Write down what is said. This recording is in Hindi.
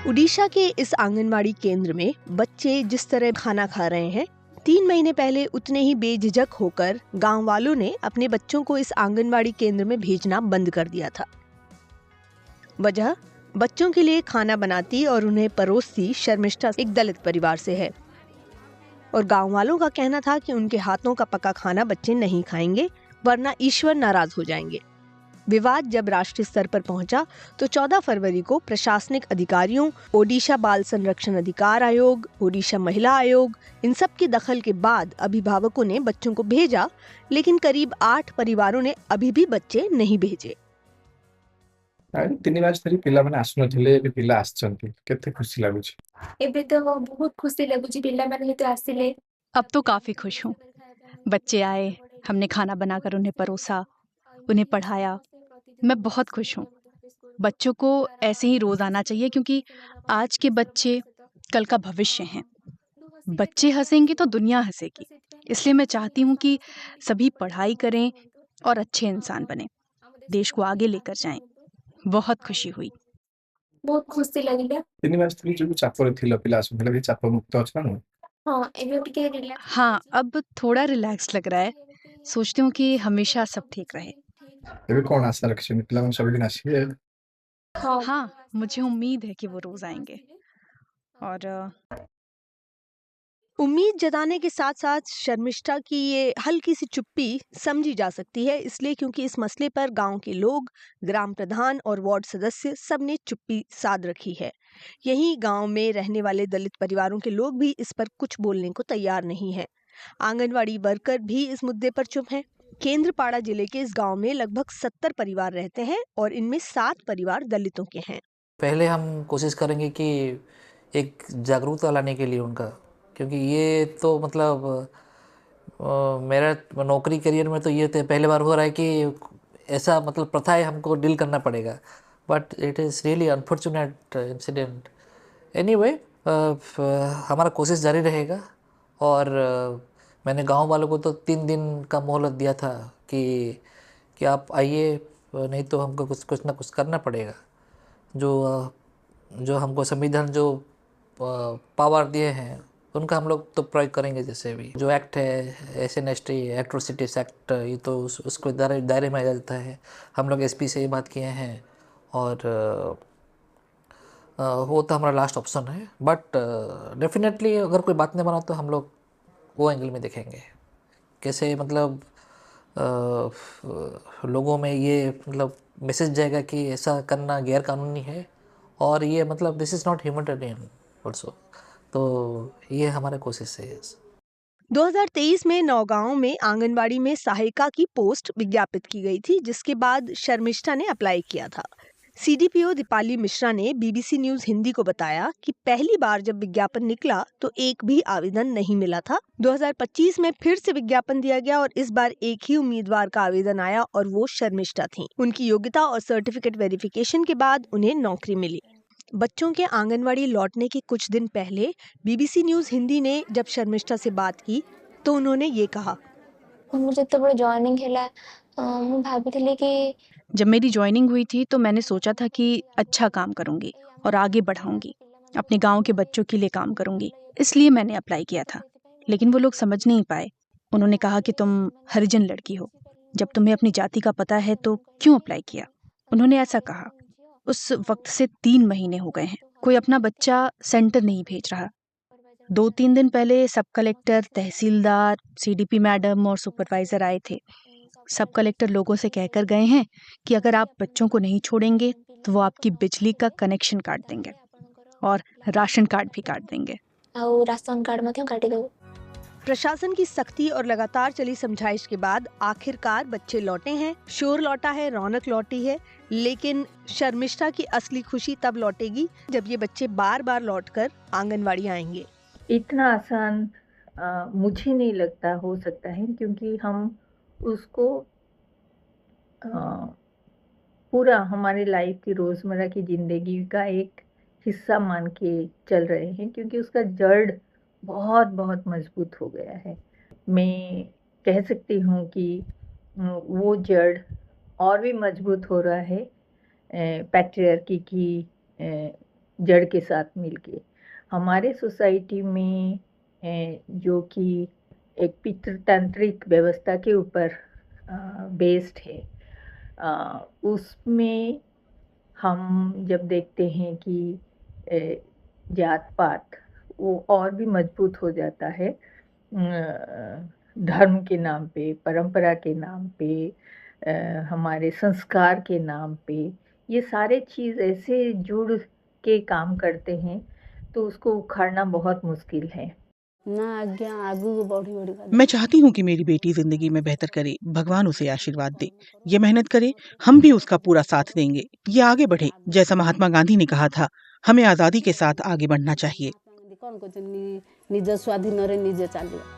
उड़ीसा के इस आंगनवाड़ी केंद्र में बच्चे जिस तरह खाना खा रहे हैं, 3 महीने पहले उतने ही बेझिझक होकर गांव वालों ने अपने बच्चों को इस आंगनवाड़ी केंद्र में भेजना बंद कर दिया था। वजह, बच्चों के लिए खाना बनाती और उन्हें परोसती शर्मिष्ठा एक दलित परिवार से है और गांव वालों का कहना था कि उनके हाथों का पका खाना बच्चे नहीं खाएंगे वरना ईश्वर नाराज हो जाएंगे। विवाद जब राष्ट्रीय स्तर पर पहुंचा तो 14 फरवरी को प्रशासनिक अधिकारियों, ओडिशा बाल संरक्षण अधिकार आयोग, ओडिशा महिला आयोग, इन सब के दखल के बाद अभिभावकों ने बच्चों को भेजा, लेकिन करीब 8 परिवारों ने अभी भी बच्चे नहीं भेजे। 3 ମାସ ଧରି ପିଲାମାନେ ଆସୁନଥିଲେ, ଏବେ ପିଲା ଆସିଛନ୍ତି, କେତେ ଖୁସି ଲାଗୁଛି। ଏବେ ତ ବହୁତ ଖୁସି ଲାଗୁଛି ପିଲାମାନେ ଯେହେତୁ ଆସିଲେ। अब तो काफ़ी खुश हूँ। बच्चे आए, हमने खाना बनाकर उन्हें परोसा, उन्हें पढ़ाया। मैं बहुत खुश हूँ। बच्चों को ऐसे ही रोज़ आना चाहिए क्योंकि आज के बच्चे कल का भविष्य हैं। बच्चे हंसेंगे तो दुनिया हंसेगी। इसलिए मैं चाहती हूँ कि सभी पढ़ाई करें और अच्छे इंसान बनें, देश को आगे लेकर जाएं। बहुत खुशी हुई। बहुत खुशी लगिला। 3 ମାସ ଧରି ଯୋଉ ଚାପରେ ଥିଲ, ପିଲା ଆସୁନଥିଲେ, ଏବେ ଚାପ ମୁକ୍ତ ଅଛ ନା? हाँ, ଏବେ ଟିକେ रिलैक्स। हाँ, अब थोड़ा रिलैक्स लग रहा है। सोचती हूँ कि हमेशा सब ठीक रहे। ଏବେ କଣ आशा रखिଛନ୍ତି, ପିଲାମାନେ ସବୁଦିନ ଆସିବେ? हाँ, मुझे उम्मीद है कि वो रोज़ आएंगे और उम्मीद जताने के साथ साथ शर्मिष्ठा की ये हल्की सी चुप्पी समझी जा सकती है, इसलिए क्योंकि इस मसले पर गांव के लोग, ग्राम प्रधान और वार्ड सदस्य सबने चुप्पी साध रखी है। यहीं गांव में रहने वाले दलित परिवारों के लोग भी इस पर कुछ बोलने को तैयार नहीं है। आंगनवाड़ी वर्कर भी इस मुद्दे पर चुप हैं। केंद्रपाड़ा जिले के इस गांव में लगभग 70 परिवार रहते हैं और इनमें 7 परिवार दलितों के हैं। पहले हम कोशिश करेंगे कि एक जागरूकता लाने के लिए उनका, क्योंकि ये तो मतलब मेरा नौकरी करियर में तो ये पहले बार हो रहा है कि ऐसा मतलब प्रथाएं हमको डील करना पड़ेगा, but it is really unfortunate incident. Anyway, हमारा कोशिश जारी रहेगा और मैंने गांव वालों को तो 3 दिन का मोहलत दिया था कि आप आइए, नहीं तो हमको कुछ ना कुछ करना पड़ेगा। जो हमको संविधान जो पावर दिए हैं उनका हम लोग तो प्रयोग करेंगे। जैसे भी जो एक्ट है, SNST एट्रोसिटीज एक्ट, ये तो उसको दायरे में आ जाता है। हम लोग SP से ये बात किए हैं और वो तो हमारा लास्ट ऑप्शन है, बट डेफिनेटली अगर कोई बात नहीं बना तो हम लोग वो एंगल में देखेंगे कैसे मतलब लोगों में ये मतलब मैसेज जाएगा कि ऐसा करना गैर कानूनी है और ये मतलब this is not humanitarian also. तो ये हमारा कोशिश है। 2023 में नौगांव में आंगनवाड़ी में सहायिका की पोस्ट विज्ञापित की गई थी, जिसके बाद शर्मिष्ठा ने अप्लाई किया था। CDPO दीपाली मिश्रा ने BBC न्यूज हिंदी को बताया कि पहली बार जब विज्ञापन निकला तो एक भी आवेदन नहीं मिला था। 2025 में फिर से विज्ञापन दिया गया और इस बार एक ही उम्मीदवार का आवेदन आया और वो शर्मिष्ठा थी। उनकी योग्यता और सर्टिफिकेट वेरिफिकेशन के बाद उन्हें नौकरी मिली। बच्चों के आंगनवाड़ी लौटने के कुछ दिन पहले BBC न्यूज हिंदी ने जब शर्मिष्ठा से बात की तो उन्होंने ये कहा, मुझे तो बड़ा जॉइनिंग हैला, मैं भाभी कि जब मेरी ज्वाइनिंग हुई थी तो मैंने सोचा था कि अच्छा काम करूंगी और आगे बढ़ाऊंगी, अपने गांव के बच्चों के लिए काम करूंगी, इसलिए मैंने अप्लाई किया था। लेकिन वो लोग समझ नहीं पाए। उन्होंने कहा कि तुम हरिजन लड़की हो, जब तुम्हें अपनी जाति का पता है तो क्यों अप्लाई किया। उन्होंने ऐसा कहा। उस वक्त से 3 महीने हो गए हैं, कोई अपना बच्चा सेंटर नहीं भेज रहा। 2-3 दिन पहले सब कलेक्टर, तहसीलदार, CDP मैडम और सुपरवाइजर आए थे। सब कलेक्टर लोगों से कहकर गए हैं कि अगर आप बच्चों को नहीं छोड़ेंगे तो वो आपकी बिजली का कनेक्शन काट देंगे और राशन कार्ड भी काट देंगे। राशन कार्ड में क्यों काटी दो। प्रशासन की सख्ती और लगातार चली समझाइश के बाद आखिरकार बच्चे लौटे हैं, शोर लौटा है, रौनक लौटी है। लेकिन शर्मिष्ठा की असली खुशी तब लौटेगी जब ये बच्चे बार बार लौटकर आंगनवाड़ी आएंगे। इतना आसान मुझे नहीं लगता हो सकता है, क्योंकि हम उसको पूरा हमारे लाइफ की रोज़मर्रा की ज़िंदगी का एक हिस्सा मान के चल रहे हैं, क्योंकि उसका जड़ बहुत बहुत मजबूत हो गया है। मैं कह सकती हूँ कि वो जड़ और भी मजबूत हो रहा है पैट्रियार्की की जड़ के साथ मिलके। हमारे सोसाइटी में जो कि एक पितृतांत्रिक व्यवस्था के ऊपर बेस्ड है, उसमें हम जब देखते हैं कि जात पात वो और भी मजबूत हो जाता है, धर्म के नाम पे, परंपरा के नाम पे, हमारे संस्कार के नाम पे, ये सारे चीज़ ऐसे जुड़ के काम करते हैं, तो उसको उखाड़ना बहुत मुश्किल है। मैं चाहती हूँ कि मेरी बेटी जिंदगी में बेहतर करे, भगवान उसे आशीर्वाद दे। ये मेहनत करे, हम भी उसका पूरा साथ देंगे। ये आगे बढ़े, जैसा महात्मा गांधी ने कहा था, हमें आजादी के साथ आगे बढ़ना चाहिए। निज स्वाधीन निजे चलिए।